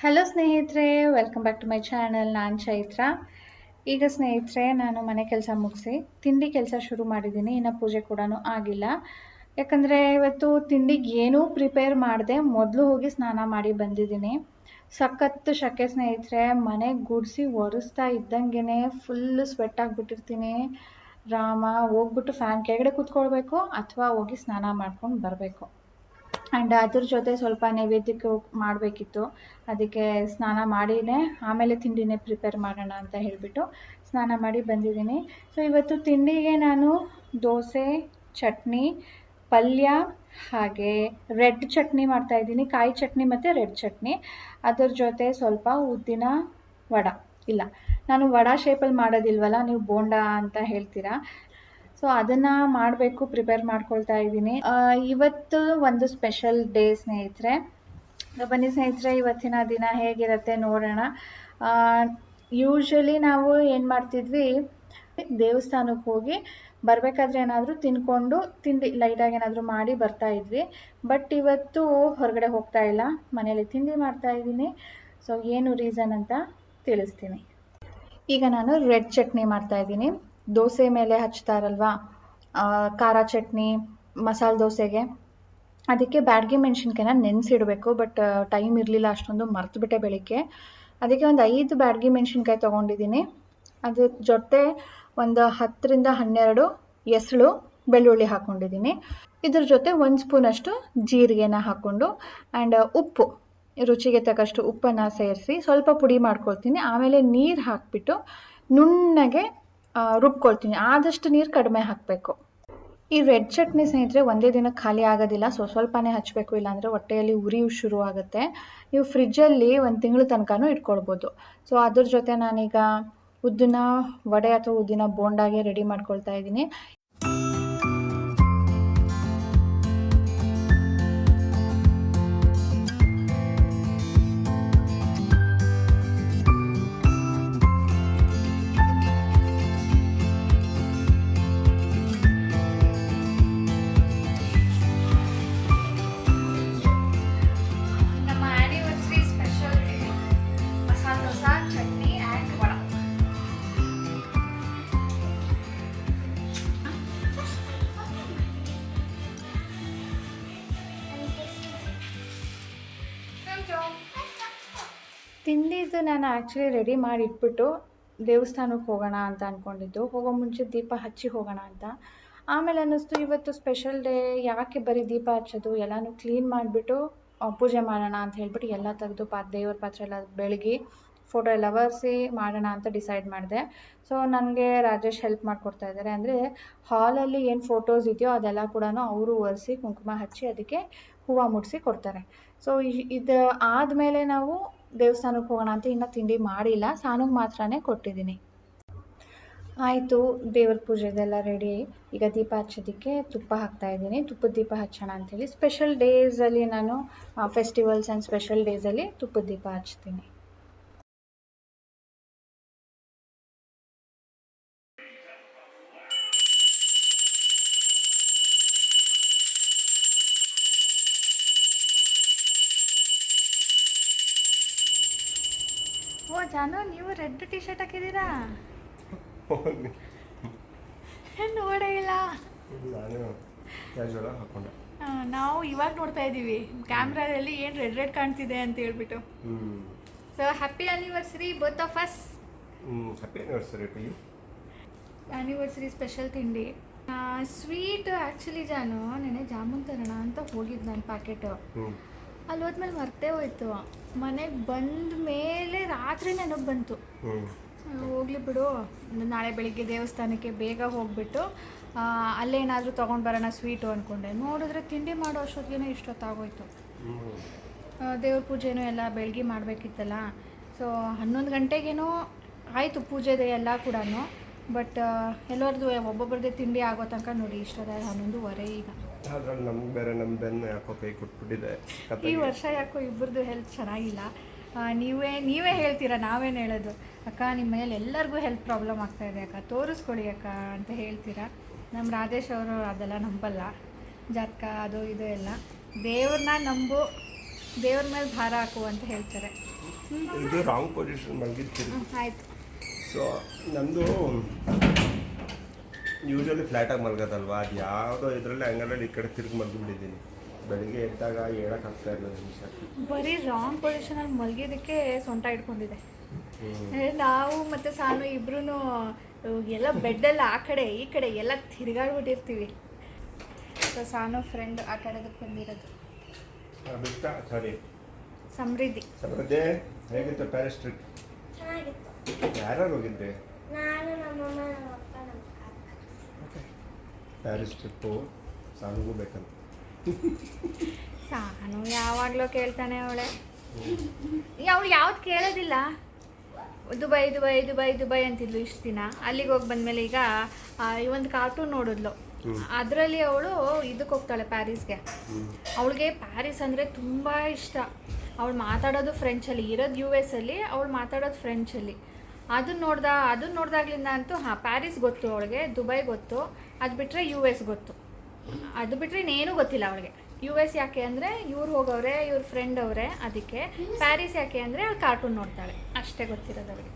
Hello ಸ್ನೇಹಿತರೆ, welcome back to my channel. ನಾನು ಚೈತ್ರ. ಈಗ ಸ್ನೇಹಿತರೆ, ನಾನು ಮನೆ ಕೆಲಸ ಮುಗಿಸಿ ತಿಂಡಿ ಕೆಲಸ ಶುರು ಮಾಡಿದ್ದೀನಿ. ಇನ್ನು ಪೂಜೆ ಕೂಡ ಆಗಿಲ್ಲ. ಯಾಕಂದರೆ ಇವತ್ತು ತಿಂಡಿಗೆ ಏನೂ ಪ್ರಿಪೇರ್ ಮಾಡಿದೆ, ಮೊದಲು ಹೋಗಿ ಸ್ನಾನ ಮಾಡಿ ಬಂದಿದ್ದೀನಿ. ಸಖತ್ತು ಶಕೆ ಸ್ನೇಹಿತರೆ, ಮನೆ ಗುಡಿಸಿ ಒರೆಸ್ತಾ ಇದ್ದಂಗೆ ಫುಲ್ ಸ್ವೆಟ್ ಆಗಿಬಿಟ್ಟಿರ್ತೀನಿ. ರಾಮ, ಹೋಗ್ಬಿಟ್ಟು ಫ್ಯಾನ್ ಕೆಳಗಡೆ ಕೂತ್ಕೊಳ್ಬೇಕು ಅಥವಾ ಹೋಗಿ ಸ್ನಾನ ಮಾಡ್ಕೊಂಡು ಬರಬೇಕು. ಆ್ಯಂಡ್ ಅದ್ರ ಜೊತೆ ಸ್ವಲ್ಪ ನೈವೇದ್ಯಕ್ಕೆ ಮಾಡಬೇಕಿತ್ತು. ಅದಕ್ಕೆ ಸ್ನಾನ ಮಾಡಿನೇ ಆಮೇಲೆ ತಿಂಡಿನೇ ಪ್ರಿಪೇರ್ ಮಾಡೋಣ ಅಂತ ಹೇಳಿಬಿಟ್ಟು ಸ್ನಾನ ಮಾಡಿ ಬಂದಿದ್ದೀನಿ. ಸೊ ಇವತ್ತು ತಿಂಡಿಗೆ ನಾನು ದೋಸೆ, ಚಟ್ನಿ, ಪಲ್ಯ ಹಾಗೆ ರೆಡ್ ಚಟ್ನಿ ಮಾಡ್ತಾಯಿದ್ದೀನಿ. ಕಾಯಿ ಚಟ್ನಿ ಮತ್ತು ರೆಡ್ ಚಟ್ನಿ. ಅದ್ರ ಜೊತೆ ಸ್ವಲ್ಪ ಉದ್ದಿನ ವಡ. ಇಲ್ಲ, ನಾನು ವಡ ಶೇಪಲ್ಲಿ ಮಾಡೋದಿಲ್ವಲ್ಲ, ನೀವು ಬೋಂಡ ಅಂತ ಹೇಳ್ತೀರಾ. ಸೊ ಅದನ್ನು ಮಾಡಬೇಕು, ಪ್ರಿಪೇರ್ ಮಾಡ್ಕೊಳ್ತಾ ಇದ್ದೀನಿ. ಇವತ್ತು ಒಂದು ಸ್ಪೆಷಲ್ ಡೇ ಸ್ನೇಹಿತರೆ. ಬನ್ನಿ ಸ್ನೇಹಿತರೆ, ಇವತ್ತಿನ ದಿನ ಹೇಗಿರುತ್ತೆ ನೋಡೋಣ. ಯೂಶ್ವಲಿ ನಾವು ಏನು ಮಾಡ್ತಿದ್ವಿ, ದೇವಸ್ಥಾನಕ್ಕೆ ಹೋಗಿ ಬರಬೇಕಾದ್ರೆ ಏನಾದರೂ ತಿನ್ಕೊಂಡು ತಿಂಡಿ ಲೈಟಾಗಿ ಏನಾದರೂ ಮಾಡಿ ಬರ್ತಾ ಇದ್ವಿ. ಬಟ್ ಇವತ್ತು ಹೊರಗಡೆ ಹೋಗ್ತಾ ಇಲ್ಲ, ಮನೇಲಿ ತಿಂಡಿ ಮಾಡ್ತಾ ಇದ್ದೀನಿ. ಸೊ ಏನು ರೀಸನ್ ಅಂತ ತಿಳಿಸ್ತೀನಿ. ಈಗ ನಾನು ರೆಡ್ ಚಟ್ನಿ ಮಾಡ್ತಾ ಇದ್ದೀನಿ. ದೋಸೆ ಮೇಲೆ ಹಚ್ತಾರಲ್ವಾ, ಖಾರ ಚಟ್ನಿ, ಮಸಾಲೆ ದೋಸೆಗೆ. ಅದಕ್ಕೆ ಬ್ಯಾಡಗಿ ಮೆಣಸಿನ್ಕಾಯಿನ ನೆನೆಸಿಡಬೇಕು. ಬಟ್ ಟೈಮ್ ಇರಲಿಲ್ಲ, ಅಷ್ಟೊಂದು ಮರ್ತುಬಿಟ್ಟೆ ಬೆಳಿಗ್ಗೆ. ಅದಕ್ಕೆ ಒಂದು 5 ಬ್ಯಾಡಗಿ ಮೆಣಸಿನ್ಕಾಯಿ ತೊಗೊಂಡಿದ್ದೀನಿ. ಅದ್ರ ಜೊತೆ ಒಂದು 10ರಿಂದ 12 ಎಸಳು ಬೆಳ್ಳುಳ್ಳಿ ಹಾಕ್ಕೊಂಡಿದ್ದೀನಿ. ಇದ್ರ ಜೊತೆ 1 ಸ್ಪೂನಷ್ಟು ಜೀರಿಗೆನ ಹಾಕ್ಕೊಂಡು ಆ್ಯಂಡ್ ಉಪ್ಪು, ರುಚಿಗೆ ತಕ್ಕಷ್ಟು ಉಪ್ಪನ್ನು ಸೇರಿಸಿ ಸ್ವಲ್ಪ ಪುಡಿ ಮಾಡ್ಕೊಳ್ತೀನಿ. ಆಮೇಲೆ ನೀರು ಹಾಕಿಬಿಟ್ಟು ನುಣ್ಣಗೆ ರುಬ್ಕೊಳ್ತೀನಿ. ಆದಷ್ಟು ನೀರು ಕಡಿಮೆ ಹಾಕಬೇಕು. ಈ ರೆಡ್ ಚಟ್ನಿ ಸ್ನೇಹಿತರೆ ಒಂದೇ ದಿನ ಖಾಲಿ ಆಗೋದಿಲ್ಲ. ಸ್ವಲ್ಪನೇ ಹಚ್ಚಬೇಕು, ಇಲ್ಲಾಂದರೆ ಹೊಟ್ಟೆಯಲ್ಲಿ ಉರಿ ಶುರು ಆಗುತ್ತೆ. ನೀವು ಫ್ರಿಜ್ಜಲ್ಲಿ 1 ತಿಂಗಳ ತನಕನೂ ಇಟ್ಕೊಳ್ಬೋದು. ಸೊ ಅದ್ರ ಜೊತೆ ನಾನೀಗ ಉದ್ದಿನ ವಡೆ ಅಥವಾ ಉದ್ದಿನ ಬೋಂಡಾಗೆ ರೆಡಿ ಮಾಡ್ಕೊಳ್ತಾ ಇದ್ದೀನಿ. ತಿಂಡಿದು ನಾನು ಆ್ಯಕ್ಚುಲಿ ರೆಡಿ ಮಾಡಿ ಇಟ್ಬಿಟ್ಟು ದೇವಸ್ಥಾನಕ್ಕೆ ಹೋಗೋಣ ಅಂತ ಅಂದ್ಕೊಂಡಿದ್ದು. ಹೋಗೋ ಮುಂಚೆ ದೀಪ ಹಚ್ಚಿ ಹೋಗೋಣ ಅಂತ. ಆಮೇಲೆ ಅನ್ನಿಸ್ತು ಇವತ್ತು ಸ್ಪೆಷಲ್ ಡೇ, ಯಾಕೆ ಬರೀ ದೀಪ ಹಚ್ಚೋದು, ಎಲ್ಲನೂ ಕ್ಲೀನ್ ಮಾಡಿಬಿಟ್ಟು ಪೂಜೆ ಮಾಡೋಣ ಅಂತ ಹೇಳ್ಬಿಟ್ಟು ಎಲ್ಲ ತೆಗೆದು ದೇವ್ರ ಪಾತ್ರೆ ಎಲ್ಲ ಬೆಳಗಿ ಫೋಟೋ ಎಲ್ಲ ಒರೆಸಿ ಮಾಡೋಣ ಅಂತ ಡಿಸೈಡ್ ಮಾಡಿದೆ. ಸೊ ನನಗೆ ರಾಜೇಶ್ ಹೆಲ್ಪ್ ಮಾಡಿಕೊಡ್ತಾ ಇದ್ದಾರೆ. ಅಂದರೆ ಹಾಲಲ್ಲಿ ಏನು ಫೋಟೋಸ್ ಇದೆಯೋ ಅದೆಲ್ಲ ಕೂಡ ಅವರು ಒರೆಸಿ ಕುಂಕುಮ ಹಚ್ಚಿ ಅದಕ್ಕೆ ಹೂವು ಮುಡಿಸಿ ಕೊಡ್ತಾರೆ. ಸೊ ಇದು ಆದಮೇಲೆ ನಾವು ದೇವಸ್ಥಾನಕ್ಕೆ ಹೋಗೋಣ ಅಂತ ಇನ್ನೂ ತಿಂಡಿ ಮಾಡಿಲ್ಲ, ಸಾನುಗೆ ಮಾತ್ರನೇ ಕೊಟ್ಟಿದ್ದೀನಿ. ಆಯಿತು, ದೇವ್ರ ಪೂಜೆದೆಲ್ಲ ರೆಡಿ. ಈಗ ದೀಪ ಹಚ್ಚೋದಕ್ಕೆ ತುಪ್ಪ ಹಾಕ್ತಾ ಇದ್ದೀನಿ. ತುಪ್ಪದ ದೀಪ ಹಚ್ಚೋಣ ಅಂಥೇಳಿ ಸ್ಪೆಷಲ್ ಡೇಸಲ್ಲಿ ನಾನು ಫೆಸ್ಟಿವಲ್ಸ್ ಆ್ಯಂಡ್ ಸ್ಪೆಷಲ್ ಡೇಸಲ್ಲಿ ತುಪ್ಪದ ದೀಪ ಹಚ್ತೀನಿ. ಓ ಜಾನು, ನೀವು ರೆಡ್ ಟಿ ಶರ್ಟ್ ಹಾಕಿದ್ದೀರಾ? ನೋಡೇ ಇಲ್ಲ. ನಾವು ಇವಾಗ ನೋಡ್ತಾ ಇದ್ದೀವಿ ಕ್ಯಾಮ್ರಾದಲ್ಲಿ ಏನು ರೆಡ್ ರೆಡ್ ಕಾಣ್ತಿದೆ ಅಂತ ಹೇಳ್ಬಿಟ್ಟು. So happy anniversary both of us. Happy anniversary to you. Anniversary special ತಿಂಡಿ ಸ್ವೀಟ್. ಆ್ಯಕ್ಚುಲಿ ಜಾನು ನೆನೆ ಜಾಮೂನ್ ತರೋಣ ಅಂತ ಹೋಗಿದ್ದು ನಾನು ಪ್ಯಾಕೆಟು. ಅಲ್ಲಿ ಹೋದ್ಮೇಲೆ ಮರ್ತೇ ಹೋಯ್ತು. ಮನೆಗೆ ಬಂದ ಮೇಲೆ ರಾತ್ರಿ ನೆನಪು ಬಂತು. ಹೋಗ್ಲಿ ಬಿಡು, ನಾಳೆ ಬೆಳಿಗ್ಗೆ ದೇವಸ್ಥಾನಕ್ಕೆ ಬೇಗ ಹೋಗ್ಬಿಟ್ಟು ಅಲ್ಲೇನಾದರೂ ತೊಗೊಂಡು ಬರೋಣ ಸ್ವೀಟು ಅಂದ್ಕೊಂಡೆ. ನೋಡಿದ್ರೆ ತಿಂಡಿ ಮಾಡೋ ಅಷ್ಟೊತ್ತಿಗೆ ಇಷ್ಟೊತ್ತಾಗೋಯ್ತು. ದೇವ್ರ ಪೂಜೆನೂ ಎಲ್ಲ ಬೆಳಗ್ಗೆ ಮಾಡಬೇಕಿತ್ತಲ್ಲ. ಸೊ 11 ಗಂಟೆಗೇನೋ ಆಯಿತು ಪೂಜೆದೆ ಎಲ್ಲ ಕೂಡ. ಬಟ್ ಎಲ್ಲರದ್ದು ಒಬ್ಬೊಬ್ಬರದೇ ತಿಂಡಿ ಆಗೋ ತನಕ ನೋಡಿ ಇಷ್ಟೊತ್ತಾಗ 11:15 ಈಗ. ನಮ್ಗೆ ಬೇರೆ ನಮ್ಮ ಬೆನ್ನು ಯಾಕೋ ಕೈ ಕೊಟ್ಬಿಟ್ಟಿದೆ. ಈ ವರ್ಷ ಯಾಕೋ ಇಬ್ಬರದು ಹೆಲ್ತ್ ಚೆನ್ನಾಗಿಲ್ಲ. ನೀವೇ ಹೇಳ್ತೀರಾ, ನಾವೇನು ಹೇಳೋದು. ಅಕ್ಕ ನಿಮ್ಮ ಮನೇಲಿ ಎಲ್ಲರಿಗೂ ಹೆಲ್ತ್ ಪ್ರಾಬ್ಲಮ್ ಆಗ್ತಾಯಿದೆ ಅಕ್ಕ, ತೋರಿಸ್ಕೊಡಿ ಅಕ್ಕ ಅಂತ ಹೇಳ್ತೀರಾ. ನಮ್ಮ ರಾಜೇಶ್ ಅವರು ಅದೆಲ್ಲ ನಂಬಲ್ಲ, ಜಾತಕ ಅದು ಇದು ಎಲ್ಲ. ದೇವ್ರನ್ನ ನಂಬು, ದೇವ್ರ ಮೇಲೆ ಭಾರ ಹಾಕು ಅಂತ ಹೇಳ್ತಾರೆ. ಇದು ರಾಂಗ್ ಪೊಸಿಷನ್ ಮಲಗಿರ್ತೀವಿ. ಆಯಿತು. ಸೊ ನಮ್ಮದು ಯೂಶ್ವಲಿ ಫ್ಲ್ಯಾಟಾಗಿ ಮಲಗೋದಲ್ವಾ, ಅದು ಯಾವುದೋ ಇದರಲ್ಲಿ ಹಂಗಲ್ಲಿ ಈ ಕಡೆ ತಿರುಗಿ ಮಲಗಿಬಿಟ್ಟಿದ್ದೀನಿ. ಬೆಳಿಗ್ಗೆ ಎದ್ದಾಗ ಹೇಳೋಕ್ಕಾಗ್ತಾ ಇಲ್ಲ ನಿಮಿಷ. ಬರೀ ರಾಂಗ್ ಪೊಸಿಷನಲ್ಲಿ ಮಲಗಿದ್ದಕ್ಕೆ ಸೊಂಟ ಇಟ್ಕೊಂಡಿದೆ. ನಾವು ಮತ್ತು ಸಾನು ಇಬ್ರು ಎಲ್ಲ ಬೆಡ್ಡೆಲ್ಲ ಆ ಕಡೆ ಈ ಕಡೆ ಎಲ್ಲ ತಿರುಗಾಡ್ಬಿಟ್ಟಿರ್ತೀವಿ. ಸೊ ಸಾನು ಫ್ರೆಂಡ್ ಆ ಕಡೆದಕ್ಕೆ ಬಂದಿರೋದು. ಬಿಟ್ಟ ಸಾರಿ ಸಮೃದ್ಧಿ. ಹೇಗಿತ್ತು ಪ್ಯಾರಿಸ್ ಟ್ರಿಪ್? ಯಾರು ಹೋಗಿದ್ದೆ? ಪ್ಯಾರಿಸ್ ಟ್ರಿಪ್ಪು ಸಾನುಗೂ ಬೇಕಂತ. ಸಾನು ಯಾವಾಗಲೂ ಕೇಳ್ತಾನೆ ಅವಳು ಯಾವ್ದು ಕೇಳೋದಿಲ್ಲ. ದುಬೈ ದುಬೈ ದುಬೈ ದುಬೈ ಅಂತಿದ್ಲು ಇಷ್ಟು ದಿನ. ಅಲ್ಲಿಗೆ ಹೋಗಿ ಬಂದಮೇಲೆ ಈಗ ಈ ಒಂದು ಕಾರ್ಟೂನ್ ನೋಡಿದ್ಲು. ಅದರಲ್ಲಿ ಅವಳು ಇದಕ್ಕೆ ಹೋಗ್ತಾಳೆ ಪ್ಯಾರಿಸ್ಗೆ. ಅವಳಿಗೆ ಪ್ಯಾರಿಸ್ ಅಂದರೆ ತುಂಬ ಇಷ್ಟ. ಅವಳು ಮಾತಾಡೋದು ಫ್ರೆಂಚಲ್ಲಿ, ಇರೋದು US ಅಲ್ಲಿ, ಅವಳು ಮಾತಾಡೋದು ಫ್ರೆಂಚಲ್ಲಿ. ಅದನ್ನ ನೋಡ್ದಾಗ್ಲಿಂದ ಅಂತೂ ಪ್ಯಾರಿಸ್ ಗೊತ್ತು ಅವಳಿಗೆ, ದುಬೈ ಗೊತ್ತು, ಅದು ಬಿಟ್ಟರೆ US ಗೊತ್ತು. ಅದು ಬಿಟ್ಟರೆ ಇನ್ನೇನು ಗೊತ್ತಿಲ್ಲ ಅವಳಿಗೆ. US ಯಾಕೆ ಅಂದರೆ ಇವ್ರು ಹೋಗವ್ರೆ, ಇವ್ರ ಫ್ರೆಂಡ್ ಅವರೇ ಅದಕ್ಕೆ. ಪ್ಯಾರಿಸ್ ಯಾಕೆ ಅಂದರೆ ಅವಳು ಕಾರ್ಟೂನ್ ನೋಡ್ತಾಳೆ, ಅಷ್ಟೇ ಗೊತ್ತಿರೋದು ಅವಳಿಗೆ.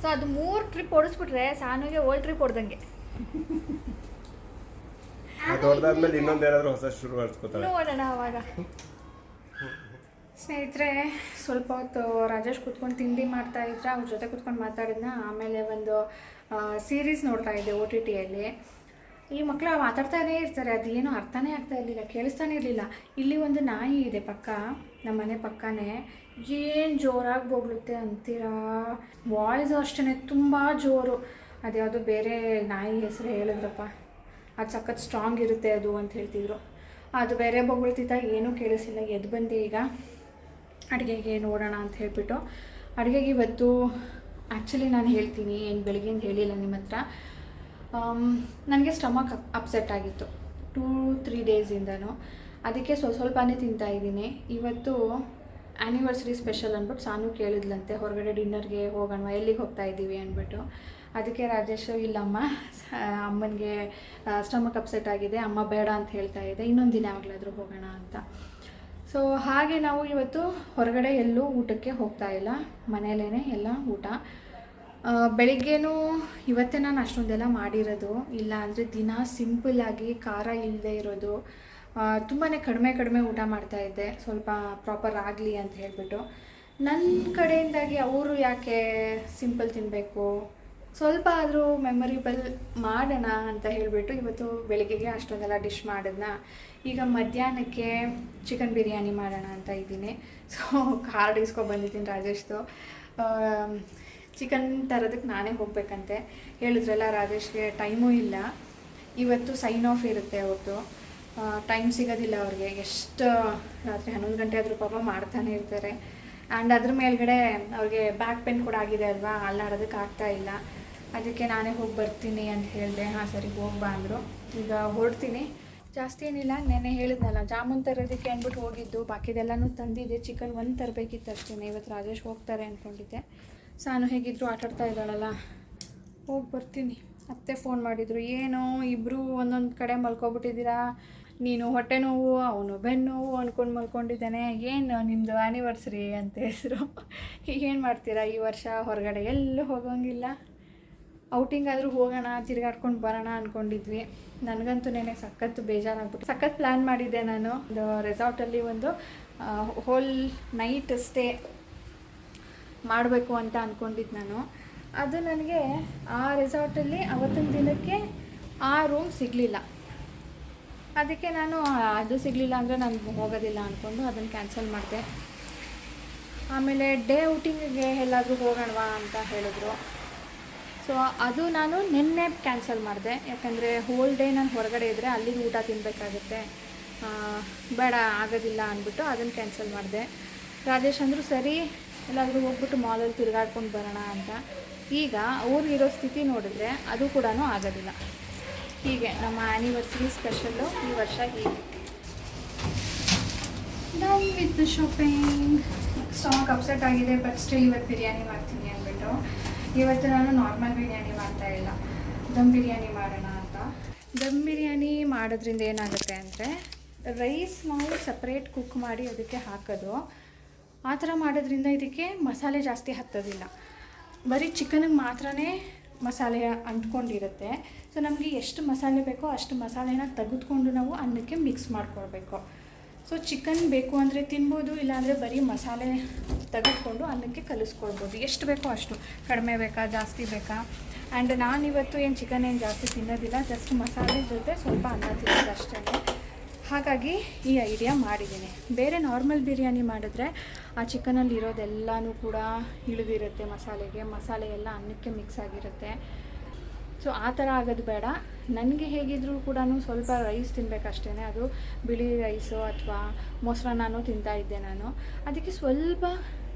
ಸೊ ಅದು 3 ಟ್ರಿಪ್ ಓಡಿಸ್ಬಿಟ್ರೆ ಸಾನುಗೆ ಓಲ್ಡ್ ಟ್ರಿಪ್ ಹೊಡೆದಂಗೆ. ಅದು ಹೊಡೆದಾದ್ಮೇಲೆ ಇನ್ನೊಂದೇನಾದರೂ ಹೊಸ ಶುರು ಮಾಡಿಸ್ಕೊತಾಳೆ. ನೋಡೋಣ ಅವಾಗ. ಸ್ನೇಹಿತರೆ, ಸ್ವಲ್ಪ ಹೊತ್ತು ರಾಜೇಶ್ ಕೂತ್ಕೊಂಡು ತಿಂಡಿ ಮಾಡ್ತಾಯಿದ್ರೆ ಅವ್ರ ಜೊತೆ ಕೂತ್ಕೊಂಡು ಮಾತಾಡಿದ್ನ. ಆಮೇಲೆ ಒಂದು ಸೀರೀಸ್ ನೋಡ್ತಾ ಇದ್ದೆ OTTಯಲ್ಲಿ. ಈ ಮಕ್ಕಳು ಮಾತಾಡ್ತಾನೇ ಇರ್ತಾರೆ, ಅದೇನು ಅರ್ಥನೇ ಆಗ್ತಾ ಇರಲಿಲ್ಲ, ಕೇಳಿಸ್ತಾನೆ ಇರಲಿಲ್ಲ. ಇಲ್ಲಿ ಒಂದು ನಾಯಿ ಇದೆ ಪಕ್ಕ, ನಮ್ಮ ಮನೆ ಪಕ್ಕನೇ. ಏನು ಜೋರಾಗಿ ಬೊಗಳುತ್ತೆ ಅಂತೀರಾ. ವಾಯ್ಸು ಅಷ್ಟೇ ತುಂಬ ಜೋರು. ಅದ್ಯಾವುದೋ ಬೇರೆ ನಾಯಿ ಹೆಸರು ಹೇಳಿದ್ರಪ್ಪ, ಅದು ಸಖತ್ ಸ್ಟ್ರಾಂಗ್ ಇರುತ್ತೆ ಅದು ಅಂತ ಹೇಳ್ತಿದ್ರು. ಅದು ಬೇರೆ ಬೊಗಳ್ತಿದ್ದ ಏನೂ ಕೇಳಿಸಿಲ್ಲ. ಎದ್ದು ಬಂದೆ ಈಗ ಅಡುಗೆಗೆ ನೋಡೋಣ ಅಂತ ಹೇಳ್ಬಿಟ್ಟು. ಅಡುಗೆಗೆ ಇವತ್ತು ಆ್ಯಕ್ಚುಲಿ ನಾನು ಹೇಳ್ತೀನಿ, ಏನು ಬೆಳಗ್ಗೆಯಿಂದ ಹೇಳಿಲ್ಲ ನಿಮ್ಮ ಹತ್ರ. ನನಗೆ ಸ್ಟಮಕ್ ಅಪ್ಸೆಟ್ ಆಗಿತ್ತು 2-3 ಡೇಸಿಂದನೂ. ಅದಕ್ಕೆ ಸ್ವಲ್ಪನೇ ತಿಂತಾಯಿದ್ದೀನಿ. ಇವತ್ತು ಆ್ಯನಿವರ್ಸರಿ ಸ್ಪೆಷಲ್ ಅಂದ್ಬಿಟ್ಟು ಸಾನು ಕೇಳಿದ್ಲಂತೆ, ಹೊರಗಡೆ ಡಿನ್ನರ್ಗೆ ಹೋಗೋಣ, ಎಲ್ಲಿಗೆ ಹೋಗ್ತಾ ಇದ್ದೀವಿ ಅಂದ್ಬಿಟ್ಟು. ಅದಕ್ಕೆ ರಾಜೇಶು ಇಲ್ಲಮ್ಮ, ಅಮ್ಮನಿಗೆ ಸ್ಟಮಕ್ ಅಪ್ಸೆಟ್ ಆಗಿದೆ, ಅಮ್ಮ ಬೇಡ ಅಂತ ಹೇಳ್ತಾ ಇದೆ, ಇನ್ನೊಂದು ದಿನ ಯಾವಾಗಲಾದರೂ ಹೋಗೋಣ ಅಂತ. ಸೊ ಹಾಗೆ ನಾವು ಇವತ್ತು ಹೊರಗಡೆ ಎಲ್ಲೂ ಊಟಕ್ಕೆ ಹೋಗ್ತಾ ಇಲ್ಲ, ಮನೆಯಲ್ಲೇ ಎಲ್ಲ ಊಟ. ಬೆಳಿಗ್ಗೆನೂ ಇವತ್ತೇ ನಾನು ಅಷ್ಟೊಂದೆಲ್ಲ ಮಾಡಿರೋದು ಇಲ್ಲ. ಅಂದರೆ ದಿನ ಸಿಂಪಲ್ಲಾಗಿ ಖಾರ ಇಲ್ಲದೆ ಇರೋದು, ತುಂಬಾ ಕಡಿಮೆ ಊಟ ಮಾಡ್ತಾಯಿದ್ದೆ, ಸ್ವಲ್ಪ ಪ್ರಾಪರ್ ಆಗಲಿ ಅಂತ ಹೇಳಿಬಿಟ್ಟು. ನನ್ನ ಕಡೆಯಿಂದಾಗಿ ಅವರು ಯಾಕೆ ಸಿಂಪಲ್ ತಿನ್ನಬೇಕು, ಸ್ವಲ್ಪ ಆದರೂ ಮೆಮೊರಿಬಲ್ ಮಾಡೋಣ ಅಂತ ಹೇಳಿಬಿಟ್ಟು ಇವತ್ತು ಬೆಳಗ್ಗೆಗೆ ಅಷ್ಟೊಂದೆಲ್ಲ ಡಿಶ್ ಮಾಡಿದ್ನ. ಈಗ ಮಧ್ಯಾಹ್ನಕ್ಕೆ ಚಿಕನ್ ಬಿರಿಯಾನಿ ಮಾಡೋಣ ಅಂತ ಇದ್ದೀನಿ. ಸೊ ಕಾರ್ಡ್ ಇಸ್ಕೊಬಂದಿದ್ದೀನಿ ರಾಜೇಶ್ದು. ಚಿಕನ್ ತರೋದಕ್ಕೆ ನಾನೇ ಹೋಗಬೇಕಂತೆ. ಹೇಳಿದ್ರಲ್ಲ ರಾಜೇಶ್ಗೆ ಟೈಮೂ ಇಲ್ಲ, ಇವತ್ತು ಸೈನ್ ಆಫ್ ಇರುತ್ತೆ ಅವ್ರದ್ದು. ಟೈಮ್ ಸಿಗೋದಿಲ್ಲ ಅವ್ರಿಗೆ. ಎಷ್ಟು ರಾತ್ರಿ 11 ಗಂಟೆ ಆದರೂ ಪಾಪ ಮಾಡ್ತಾನೆ ಇರ್ತಾರೆ. ಆ್ಯಂಡ್ ಅದ್ರ ಮೇಲ್ಗಡೆ ಅವ್ರಿಗೆ ಬ್ಯಾಕ್ ಪೇನ್ ಕೂಡ ಆಗಿದೆ ಅಲ್ವಾ, ಅಲ್ಲಾಡೋದಕ್ಕೆ ಆಗ್ತಾಯಿಲ್ಲ. ಅದಕ್ಕೆ ನಾನೇ ಹೋಗಿ ಬರ್ತೀನಿ ಅಂತ ಹೇಳಿದೆ. ಹಾಂ ಸರಿ ಹೋಗ್ಬಾ ಅಂದರು. ಈಗ ಹೊರಡ್ತೀನಿ. ಜಾಸ್ತಿ ಏನಿಲ್ಲ, ನೆನ್ನೆ ಹೇಳಿದ್ನಲ್ಲ ಜಾಮೂನ್ ತರೋದಕ್ಕೆ ಅಂದ್ಬಿಟ್ಟು ಹೋಗಿದ್ದು, ಬಾಕಿದೆಲ್ಲನೂ ತಂದಿದ್ದೆ. ಚಿಕನ್ ಒಂದು ತರಬೇಕಿತ್ತು ಅಷ್ಟೇ. ಇವತ್ತು ರಾಜೇಶ್ ಹೋಗ್ತಾರೆ ಅಂದ್ಕೊಂಡಿದ್ದೆ. ಸಾನು ಹೇಗಿದ್ರು ಆಟಾಡ್ತಾ ಇದ್ದಾಳಲ್ಲ, ಹೋಗಿ ಬರ್ತೀನಿ. ಅತ್ತೆ ಫೋನ್ ಮಾಡಿದರು, ಏನೋ ಇಬ್ಬರು ಒಂದೊಂದು ಕಡೆ ಮಲ್ಕೊಬಿಟ್ಟಿದ್ದೀರಾ, ನೀನು ಹೊಟ್ಟೆ ನೋವು, ಅವನು ಬೆನ್ನೋವು ಅಂದ್ಕೊಂಡು ಮಲ್ಕೊಂಡಿದ್ದಾನೆ, ಏನು ನಿಮ್ಮದು ಆ್ಯನಿವರ್ಸರಿ ಅಂತ ಹೇಳಿದ್ರು. ಏನು ಮಾಡ್ತೀರಾ, ಈ ವರ್ಷ ಹೊರಗಡೆ ಎಲ್ಲೂ ಹೋಗೋಂಗಿಲ್ಲ. ಔಟಿಂಗ್ ಆದರೂ ಹೋಗೋಣ, ತಿರುಗಾಡ್ಕೊಂಡು ಬರೋಣ ಅಂದ್ಕೊಂಡಿದ್ವಿ. ನನಗಂತೂ ನೆನೆ ಸಖತ್ತು ಬೇಜಾರಾಗ್ಬಿಟ್ಟು ಸಖತ್ ಪ್ಲ್ಯಾನ್ ಮಾಡಿದ್ದೆ ನಾನು. ಒಂದು ರೆಸಾರ್ಟಲ್ಲಿ ಒಂದು ಹೋಲ್ ನೈಟ್ ಸ್ಟೇ ಮಾಡಬೇಕು ಅಂತ ಅಂದ್ಕೊಂಡಿದ್ದು ನಾನು. ಅದು ನನಗೆ ಆ ರೆಸಾರ್ಟಲ್ಲಿ ಅವತ್ತಿನ ದಿನಕ್ಕೆ ಆ ರೂಮ್ ಸಿಗಲಿಲ್ಲ. ಅದಕ್ಕೆ ನಾನು ಅದು ಸಿಗಲಿಲ್ಲ ಅಂದರೆ ನಾನು ಹೋಗೋದಿಲ್ಲ ಅಂದ್ಕೊಂಡು ಅದನ್ನು ಕ್ಯಾನ್ಸಲ್ ಮಾಡಿದೆ. ಆಮೇಲೆ ಡೇ ಔಟಿಂಗಿಗೆ ಎಲ್ಲಾದರೂ ಹೋಗೋಣವಾ ಅಂತ ಹೇಳಿದ್ರು. ಸೊ ಅದು ನಾನು ನಿನ್ನೆ ಕ್ಯಾನ್ಸಲ್ ಮಾಡಿದೆ. ಯಾಕಂದರೆ ಹೋಲ್ ಡೇ ನಾನು ಹೊರಗಡೆ ಇದ್ದರೆ ಅಲ್ಲಿಗೆ ಊಟ ತಿನ್ನಬೇಕಾಗುತ್ತೆ, ಬೇಡ ಆಗೋದಿಲ್ಲ ಅಂದ್ಬಿಟ್ಟು ಅದನ್ನು ಕ್ಯಾನ್ಸಲ್ ಮಾಡಿದೆ. ರಾಜೇಶ್ ಅಂದರು ಸರಿ ಎಲ್ಲಾದರೂ ಹೋಗ್ಬಿಟ್ಟು ಮಾಲಲ್ಲಿ ತಿರುಗಾಡ್ಕೊಂಡು ಬರೋಣ ಅಂತ. ಈಗ ಅವ್ರಿಗಿರೋ ಸ್ಥಿತಿ ನೋಡಿದ್ರೆ ಅದು ಕೂಡ ಆಗೋದಿಲ್ಲ. ಹೀಗೆ ನಮ್ಮ ಆ್ಯನಿವರ್ಸರಿ ಸ್ಪೆಷಲ್ಲು ಈ ವರ್ಷ ಹೀಗೆ. Done with the shopping. Stomach upset ಆಗಿದೆ, ಬಟ್ ಸ್ಟಿಲ್ ಇವತ್ತು ಬಿರಿಯಾನಿ ಮಾಡ್ತೀನಿ ಅಂದ್ಬಿಟ್ಟು. ಇವತ್ತು ನಾನು ನಾರ್ಮಲ್ ಬಿರಿಯಾನಿ ಮಾಡ್ತಾಯಿಲ್ಲ, ದಮ್ ಬಿರಿಯಾನಿ ಮಾಡೋಣ ಅಂತ. ದಮ್ ಬಿರಿಯಾನಿ ಮಾಡೋದ್ರಿಂದ ಏನಾಗುತ್ತೆ ಅಂದರೆ ರೈಸ್ ನಾವು ಸಪ್ರೇಟ್ ಕುಕ್ ಮಾಡಿ ಅದಕ್ಕೆ ಹಾಕೋದು. ಆ ಥರ ಮಾಡೋದ್ರಿಂದ ಇದಕ್ಕೆ ಮಸಾಲೆ ಜಾಸ್ತಿ ಹತ್ತೋದಿಲ್ಲ. ಬರೀ ಚಿಕನಿಗೆ ಮಾತ್ರನೇ ಮಸಾಲೆ ಅಂಟ್ಕೊಂಡಿರುತ್ತೆ. ಸೊ ನಮಗೆ ಎಷ್ಟು ಮಸಾಲೆ ಬೇಕೋ ಅಷ್ಟು ಮಸಾಲೆನ ತೆಗೆದುಕೊಂಡು ನಾವು ಅನ್ನಕ್ಕೆ ಮಿಕ್ಸ್ ಮಾಡ್ಕೊಳ್ಬೇಕು. ಸೊ ಚಿಕನ್ ಬೇಕು ಅಂದರೆ ತಿನ್ಬೋದು, ಇಲ್ಲಾಂದರೆ ಬರೀ ಮಸಾಲೆ ತೆಗೆದುಕೊಂಡು ಅನ್ನಕ್ಕೆ ಕಲಿಸ್ಕೊಳ್ಬೋದು. ಎಷ್ಟು ಬೇಕೋ ಅಷ್ಟು, ಕಡಿಮೆ ಬೇಕಾ ಜಾಸ್ತಿ ಬೇಕಾ. ಆ್ಯಂಡ್ ನಾನಿವತ್ತು ಏನು ಚಿಕನ್ ಏನು ಜಾಸ್ತಿ ತಿನ್ನೋದಿಲ್ಲ, ಜಸ್ಟ್ ಮಸಾಲೆ ಜೊತೆ ಸ್ವಲ್ಪ ಅನ್ನ ತಿನ್ನೋದು ಅಷ್ಟೇ. ಹಾಗಾಗಿ ಈ ಐಡಿಯಾ ಮಾಡಿದ್ದೀನಿ. ಬೇರೆ ನಾರ್ಮಲ್ ಬಿರಿಯಾನಿ ಮಾಡಿದ್ರೆ ಆ ಚಿಕನಲ್ಲಿ ಇರೋದೆಲ್ಲನೂ ಕೂಡ ಇಳಿದಿರುತ್ತೆ ಮಸಾಲೆಗೆ, ಮಸಾಲೆ ಎಲ್ಲ ಅನ್ನಕ್ಕೆ ಮಿಕ್ಸ್ ಆಗಿರುತ್ತೆ. ಸೊ ಆ ಥರ ಆಗೋದು ಬೇಡ. ನನಗೆ ಹೇಗಿದ್ರೂ ಕೂಡ ಸ್ವಲ್ಪ ರೈಸ್ ತಿನ್ನಬೇಕಷ್ಟೇ, ಅದು ಬಿಳಿ ರೈಸು ಅಥವಾ ಮೊಸರನ್ನನೂ ತಿಂತಾಯಿದ್ದೆ ನಾನು. ಅದಕ್ಕೆ ಸ್ವಲ್ಪ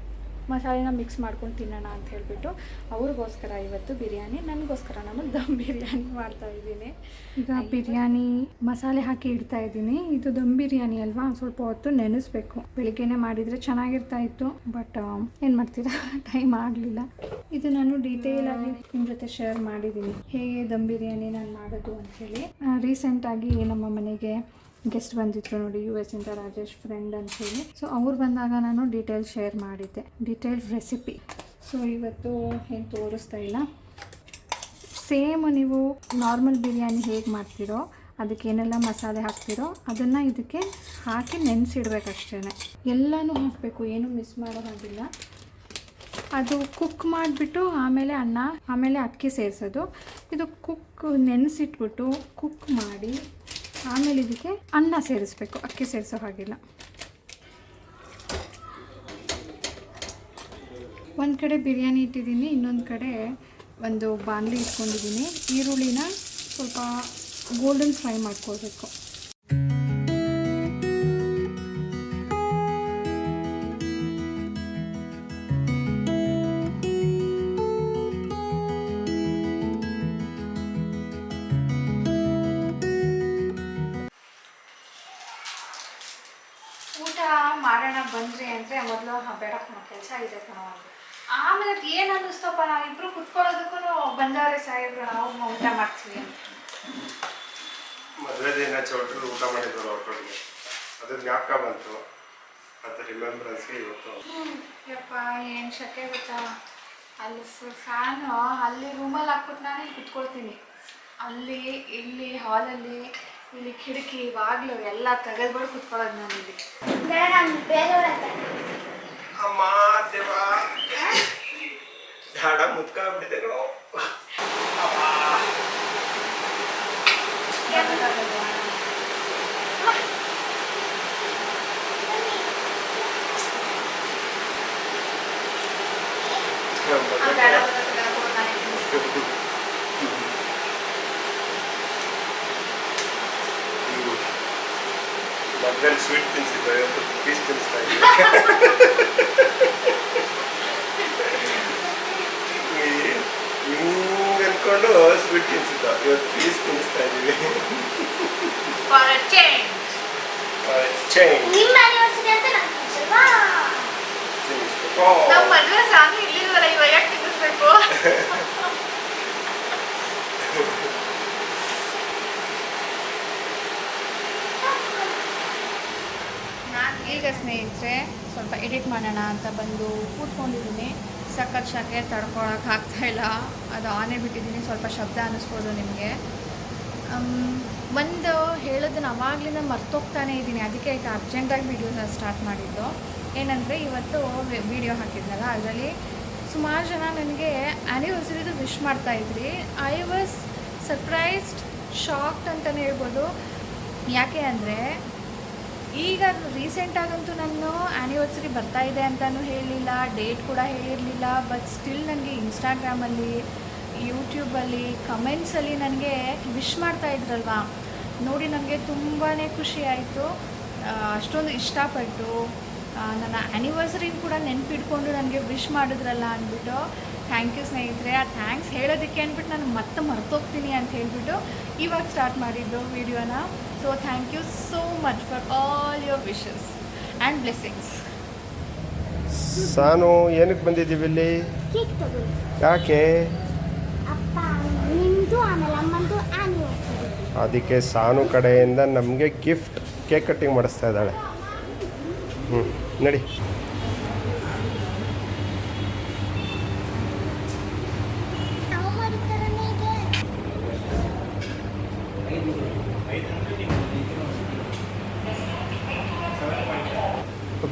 ಮಸಾಲೆನ ಮಿಕ್ಸ್ ಮಾಡ್ಕೊಂಡು ತಿನ್ನೋಣ ಅಂತ ಹೇಳಿಬಿಟ್ಟು ಅವ್ರಿಗೋಸ್ಕರ ಇವತ್ತು ಬಿರಿಯಾನಿ, ನನಗೋಸ್ಕರ ನಾನು ದಮ್ ಬಿರಿಯಾನಿ ಮಾಡ್ತಾಯಿದ್ದೀನಿ. ಈಗ ಬಿರಿಯಾನಿ ಮಸಾಲೆ ಹಾಕಿ ಇಡ್ತಾ ಇದ್ದೀನಿ. ಇದು ದಮ್ ಬಿರಿಯಾನಿ ಅಲ್ವಾ, ಸ್ವಲ್ಪ ಹೊತ್ತು ನೆನೆಸ್ಬೇಕು. ಬೆಳಿಗ್ಗೆನೇ ಮಾಡಿದರೆ ಚೆನ್ನಾಗಿರ್ತಾ ಇತ್ತು, ಬಟ್ ಏನು ಮಾಡ್ತೀರಾ, ಟೈಮ್ ಆಗಲಿಲ್ಲ. ಇದು ನಾನು ಡೀಟೇಲ್ ಆಗಿ ನಿಮ್ಮ ಜೊತೆ ಶೇರ್ ಮಾಡಿದ್ದೀನಿ, ಹೇಗೆ ದಮ್ ಬಿರಿಯಾನಿ ನಾನು ಮಾಡೋದು ಅಂಥೇಳಿ. ರೀಸೆಂಟಾಗಿ ನಮ್ಮ ಮನೆಗೆ ಗೆಸ್ಟ್ ಬಂದಿದ್ರು ನೋಡಿ, US ಇಂದ ರಾಜೇಶ್ ಫ್ರೆಂಡ್ ಅಂಥೇಳಿ. ಸೊ ಅವ್ರು ಬಂದಾಗ ನಾನು ಡೀಟೇಲ್ ಶೇರ್ ಮಾಡಿದ್ದೆ, ಡೀಟೇಲ್ ರೆಸಿಪಿ. ಸೊ ಇವತ್ತು ಏನು ತೋರಿಸ್ತಾ ಇಲ್ಲ. ಸೇಮ್ ನೀವು ನಾರ್ಮಲ್ ಬಿರಿಯಾನಿ ಹೇಗೆ ಮಾಡ್ತೀರೋ, ಅದಕ್ಕೆ ಏನೆಲ್ಲ ಮಸಾಲೆ ಹಾಕ್ತಿರೋ ಅದನ್ನು ಇದಕ್ಕೆ ಹಾಕಿ ನೆನೆಸಿಡ್ಬೇಕಷ್ಟೇ. ಎಲ್ಲನೂ ಹಾಕಬೇಕು, ಏನೂ ಮಿಸ್ ಮಾಡೋ ಹಾಗಿಲ್ಲ. ಅದು ಕುಕ್ ಮಾಡಿಬಿಟ್ಟು ಆಮೇಲೆ ಅನ್ನ, ಆಮೇಲೆ ಅಕ್ಕಿ ಸೇರಿಸೋದು. ಇದು ನೆನೆಸಿಟ್ಬಿಟ್ಟು ಕುಕ್ ಮಾಡಿ ಆಮೇಲೆ ಇದಕ್ಕೆ ಅನ್ನ ಸೇರಿಸ್ಬೇಕು, ಅಕ್ಕಿ ಸೇರಿಸೋ ಹಾಗಿಲ್ಲ. ಒಂದು ಕಡೆ ಬಿರಿಯಾನಿ ಇಟ್ಟಿದ್ದೀನಿ, ಇನ್ನೊಂದು ಕಡೆ ಒಂದು ಬಾಣಲಿ ಇಟ್ಕೊಂಡಿದ್ದೀನಿ. ಈರುಳ್ಳಿನ ಸ್ವಲ್ಪ ಗೋಲ್ಡನ್ ಫ್ರೈ ಮಾಡ್ಕೊಳ್ಬೇಕು. ಮಾಡೋಣ ಬಂದ್ರಿ ಅಂದರೆ ಮೊದಲು ಬೇಡ ಕೆಲಸ ಇದೆ ಕಣೋ ಅಂತ. ಆಮೇಲೆ ಅದು ಏನು ಅನ್ನಿಸ್ತಪ್ಪ, ನಾವಿಬ್ಬರು ಕುತ್ಕೊಳ್ಳೋದಕ್ಕೂ ಬಂದವರೇ ಸಾಹೇಬ್ರು, ನಾವು ಊಟ ಮಾಡ್ತೀವಿ ಅಂತ. ಮದುವೆ ದಿನ ಚೌಟ್ರಲ್ಲಿ ಊಟ ಮಾಡಿದ್ರು ಅವ್ರ ಕಡೆಗೆ, ಅದು ಜ್ಞಾಪಕ ಬಂತು, ಅದು ರಿಮೆಂಬ್ರೆನ್ಸ್ಗೆ ಇವತ್ತು. ಯಪ್ಪ ಏನು ಶಕೆ ಗೊತ್ತಾ, ಅಲ್ಲಿ ಫ್ಯಾನು ಅಲ್ಲಿ ರೂಮಲ್ಲಿ ಹಾಕ್ಬಿಟ್ಟು ನಾನು ಇಲ್ಲಿ ಕುತ್ಕೊಳ್ತೀನಿ. ಅಲ್ಲಿ ಇಲ್ಲಿ ಹಾಲಲ್ಲಿ ಇಲ್ಲಿ ಕಿಟಕಿ ಬಾಗಿಲು ಎಲ್ಲ ತೆಗೆದ್ಬಿಟ್ಟು ಕುತ್ಕೊಳ್ಳೋದು ನಾನು ಇಲ್ಲಿ. ಅಮ್ಮ ದೇವ ದಾಡ ಮುತ್ಕೊಂಡ್ಬಿಟ್ಟಿದೆ ಕಣೋ. ಮಗಲ್ಲಿ ಸ್ವೀಟ್ ತಿನ್ಸಿದ್ದ, ಇವತ್ತು ಪೀಸ್ ತಿನ್ನಿಸ್ತಾ ಇದ್ದೀವಿ. ಹಿಂಗೆ ಅನ್ಕೊಂಡು ಸ್ವೀಟ್ ತಿನ್ಸಿದ್ದ, ಇವತ್ತು ಪೀಸ್ ತಿನ್ನಿಸ್ತಾ ಇದ್ದೀವಿ. ನಮ್ಮ ಮದುವೆ ಸಾನು ಇಲ್ಲಿವಲ್ಲ, ಇವಾಗ ಯಾಕೆ ತಿನ್ನಿಸ್ಬೇಕು? ಈಗ ಸ್ನೇಹಿತರೆ ಸ್ವಲ್ಪ ಎಡಿಟ್ ಮಾಡೋಣ ಅಂತ ಬಂದು ಕೂತ್ಕೊಂಡಿದ್ದೀನಿ. ಸಖತ್ ಶಕೆ ತಡ್ಕೊಳಕ್ಕೆ ಆಗ್ತಾಯಿಲ್ಲ, ಅದು ಆನೇ ಬಿಟ್ಟಿದ್ದೀನಿ. ಸ್ವಲ್ಪ ಶಬ್ದ ಅನ್ನಿಸ್ಬೋದು ನಿಮಗೆ. ಒಂದು ಹೇಳೋದನ್ನ ಅವಾಗಲಿಂದ ಮರ್ತೋಗ್ತಾನೆ ಇದ್ದೀನಿ, ಅದಕ್ಕೆ ಈಗ ಅರ್ಜೆಂಟಾಗಿ ವೀಡಿಯೋನ ಸ್ಟಾರ್ಟ್ ಮಾಡಿದ್ದು. ಏನಂದರೆ ಇವತ್ತು ವೀಡಿಯೋ ಹಾಕಿದ್ನಲ್ಲ, ಅದರಲ್ಲಿ ಸುಮಾರು ಜನ ನನಗೆ ಆ್ಯನಿವರ್ಸರಿದು ವಿಶ್ ಮಾಡ್ತಾಯಿದ್ರಿ. ಐ ವಾಸ್ ಸರ್ಪ್ರೈಸ್ಡ್, ಶಾಕ್ಡ್ ಅಂತಲೇ ಹೇಳ್ಬೋದು. ಯಾಕೆ ಅಂದರೆ ಈಗ ರೀಸೆಂಟಾಗಂತೂ ನಾನು ಆ್ಯನಿವರ್ಸರಿ ಬರ್ತಾಯಿದೆ ಅಂತಲೂ ಹೇಳಲಿಲ್ಲ, ಡೇಟ್ ಕೂಡ ಹೇಳಿರಲಿಲ್ಲ. ಬಟ್ ಸ್ಟಿಲ್ ನನಗೆ ಇನ್ಸ್ಟಾಗ್ರಾಮಲ್ಲಿ, ಯೂಟ್ಯೂಬಲ್ಲಿ, ಕಮೆಂಟ್ಸಲ್ಲಿ ನನಗೆ ವಿಶ್ ಮಾಡ್ತಾಯಿದ್ರಲ್ವ, ನೋಡಿ ನನಗೆ ತುಂಬಾ ಖುಷಿ ಆಯಿತು. ಅಷ್ಟೊಂದು ಇಷ್ಟಪಟ್ಟು ನನ್ನ ಆ್ಯನಿವರ್ಸರಿನ ಕೂಡ ನೆನಪಿಟ್ಕೊಂಡು ನನಗೆ ವಿಶ್ ಮಾಡಿದ್ರಲ್ಲ ಅಂದ್ಬಿಟ್ಟು ಥ್ಯಾಂಕ್ ಯು ಸ್ನೇಹಿತರೆ. ಆ ಥ್ಯಾಂಕ್ಸ್ ಹೇಳೋದಕ್ಕೆ ಅಂದ್ಬಿಟ್ಟು ನಾನು ಮತ್ತೆ ಮರ್ತೋಗ್ತೀನಿ ಅಂತ ಹೇಳ್ಬಿಟ್ಟು ಇವಾಗ ಸ್ಟಾರ್ಟ್ ಮಾಡಿದ್ದು ವಿಡಿಯೋನ. So thank you so much for all your wishes and blessings. ಸಾನು ಏನಕ್ಕೆ ಬಂದಿದ್ದೀವಿ ಇಲ್ಲಿ? ಯಾಕೆ? ಅದಕ್ಕೆ ಸಾನು ಕಡೆಯಿಂದ ನಮಗೆ ಗಿಫ್ಟ್ ಕೇಕ್ ಕಟ್ಟಿಂಗ್ ಮಾಡಿಸ್ತಾ ಇದ್ದಾಳೆ. ನಡಿ.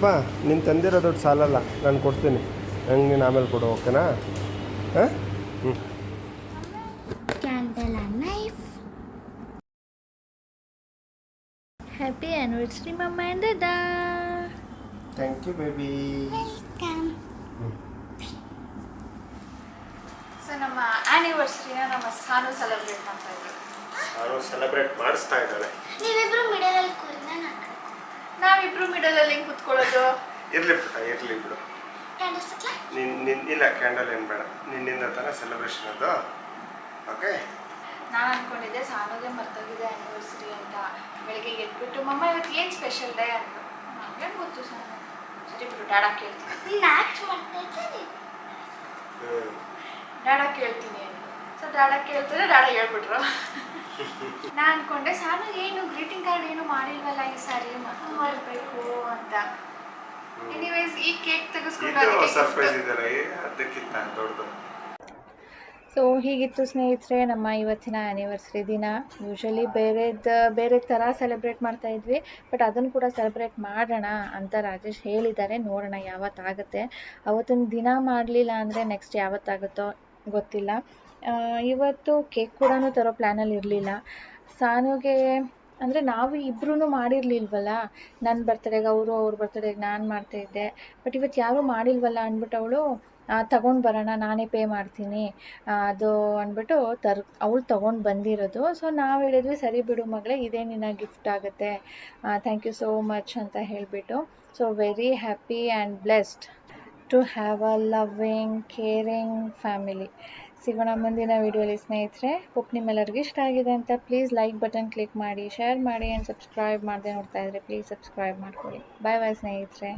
ದೀಪಾ ನೀನು ತಂದಿರೋ ದುಡ್ಡು ಸಾಲಲ್ಲ, ನಾನು ಕೊಡ್ತೀನಿ. ನಂಗೆ ನೀನು ಆಮೇಲೆ ಕೊಡು, ಓಕೆನಾ? ಹಾಂ, ಹ್ಞೂ. Candle and knife. Happy anniversary, Mama and Dada. Thank you baby. Welcome. So ನಮ್ಮ ಆ್ಯನಿವರ್ಸರಿನ ನಮ್ಮ ಸಾನು ಸೆಲೆಬ್ರೇಟ್ ಮಾಡ್ತಾ ಇದ್ದೀವಿ. ನಾನು ಸೆಲೆಬ್ರೇಟ್ ಮಾಡಿಸ್ತಾ ಇದ್ದಾಳೆ. ನೀವಿಬ್ರು ಮಿಡಲ್ ಅಲ್ಲಿ ಕೂರಿ, ನಾನು ನಾವಿಬ್ರು ಮಿಡಲಲ್ಲಿ ಹೆಂಗೆ ಕುತ್ಕೊಳ್ಳೋದು? ಇರಲಿ ಪುಟ್ಟ, ಇರಲಿ ಬಿಡು. ಕ್ಯಾಂಡಲ್ ಸಿಕ್ಲಾ? ಇಲ್ಲ, ಕ್ಯಾಂಡಲ್ ಏನು ಬೇಡ, ನಿನ್ನಿಂದ ತಾನೇ ಸೆಲೆಬ್ರೇಷನ್ ಅದು. ಓಕೆ. ನಾನು ಅಂದ್ಕೊಂಡಿದ್ದೆ ಸಾನುಗೆ ಮರ್ತೋಗಿದೆ ಆ್ಯನಿವರ್ಸರಿ ಅಂತ. ಬೆಳಗ್ಗೆ ಎದ್ಬಿಟ್ಟು ಮಮ್ಮ ಇವತ್ತು ಏನು ಸ್ಪೆಷಲ್ ಡೇ ಅಂದರು. ನನಗೆ ಗೊತ್ತು ಸಾನು. ಸರಿ ಬಿಡು, ಡ್ಯಾಡಾ ಕೇಳ್ತೀನಿ. ನೀನು ಆಕ್ಟ್ ಮಾಡ್ತಾ ಇದ್ದೆ. ಡ್ಯಾಡಾ ಕೇಳ್ತೀನಿ ಅಂತ. ಸೊ ಡ್ಯಾಡಾ ಕೇಳ್ತಾರೆ, ಡ್ಯಾಡಾ ಹೇಳ್ಬಿಟ್ರು. ನಾನು ಅಂದ್ಕೊಂಡೆ ಸಾನು ಏನು ಗ್ರೀಟಿಂಗ್ ಕಾರ್ಡ್ ಏನು ಮಾಡಿಲ್ವಲ್ಲ ಈ ಸಾರಿ, ಮತ್ತೆ ಮಾಡಬೇಕು ಅಂತ. ಎನಿವೇಸ್ ಈ ಕೇಕ್ ತೆಗೆಸ್ಕೊಂಡು ಸರ್ಪ್ರೈಸ್ ಇದೆಲ್ಲ, ಅದಕ್ಕಿಂತ ದೊಡ್ಡದು. ಸೊ ಹೀಗಿತ್ತು ಸ್ನೇಹಿತರೆ ನಮ್ಮ ಇವತ್ತಿನ ಆ್ಯನಿವರ್ಸರಿ ದಿನ. ಯೂಶ್ವಲಿ ಬೇರೆ ಥರ ಸೆಲೆಬ್ರೇಟ್ ಮಾಡ್ತಾ ಇದ್ವಿ, ಬಟ್ ಅದನ್ನು ಕೂಡ ಸೆಲೆಬ್ರೇಟ್ ಮಾಡೋಣ ಅಂತ ರಾಜೇಶ್ ಹೇಳಿದ್ದಾರೆ. ನೋಡೋಣ ಯಾವತ್ತಾಗುತ್ತೆ. ಅವತ್ತಿನ ದಿನ ಮಾಡಲಿಲ್ಲ ಅಂದರೆ ನೆಕ್ಸ್ಟ್ ಯಾವತ್ತಾಗುತ್ತೋ ಗೊತ್ತಿಲ್ಲ. ಇವತ್ತು ಕೇಕ್ ಕೂಡ ತರೋ ಪ್ಲ್ಯಾನಲ್ಲಿ ಇರಲಿಲ್ಲ. ಸಾನುಗೆ ಅಂದರೆ ನಾವು ಇಬ್ಬರೂ ಮಾಡಿರಲಿಲ್ವಲ್ಲ. ನನ್ನ ಬರ್ತಡೆಗೆ ಅವ್ರ ಬರ್ತಡೆಗೆ ನಾನು ಮಾಡ್ತಾಯಿದ್ದೆ. ಬಟ್ ಇವತ್ತು ಯಾರೂ ಮಾಡಿಲ್ವಲ್ಲ ಅಂದ್ಬಿಟ್ಟು ಅವಳು ತಗೊಂಡು ಬರೋಣ, ನಾನೇ ಪೇ ಮಾಡ್ತೀನಿ ಅದು ಅಂದ್ಬಿಟ್ಟು ಅವಳು ತೊಗೊಂಡು ಬಂದಿರೋದು. ಸೊ ನಾವು ಹೇಳಿದ್ವಿ, ಸರಿ ಬಿಡು ಮಗಳೇ, ಇದೇ ನಿನ್ನ ಗಿಫ್ಟ್ ಆಗುತ್ತೆ, ಥ್ಯಾಂಕ್ ಯು ಸೋ ಮಚ್ ಅಂತ ಹೇಳಿಬಿಟ್ಟು. So very happy and blessed to have a loving caring family. ಸಿಗೋಣ ಮುಂದಿನ ವೀಡಿಯೋಲಿ ಸ್ನೇಹಿತರೆ. ಹೋಪ್ ನಿಮ್ಮೆಲ್ಲರಿಗೂ ಇಷ್ಟ ಆಗಿದೆ ಅಂತ. ಪ್ಲೀಸ್ ಲೈಕ್ ಬಟನ್ ಕ್ಲಿಕ್ ಮಾಡಿ, ಶೇರ್ ಮಾಡಿ ಆ್ಯಂಡ್ ಸಬ್ಸ್ಕ್ರೈಬ್ ಮಾಡದೆ ನೋಡ್ತಾ ಇದ್ದರೆ ಪ್ಲೀಸ್ ಸಬ್ಸ್ಕ್ರೈಬ್ ಮಾಡ್ಕೊಳ್ಳಿ. ಬಾಯ್ ಬಾಯ್ ಸ್ನೇಹಿತರೆ.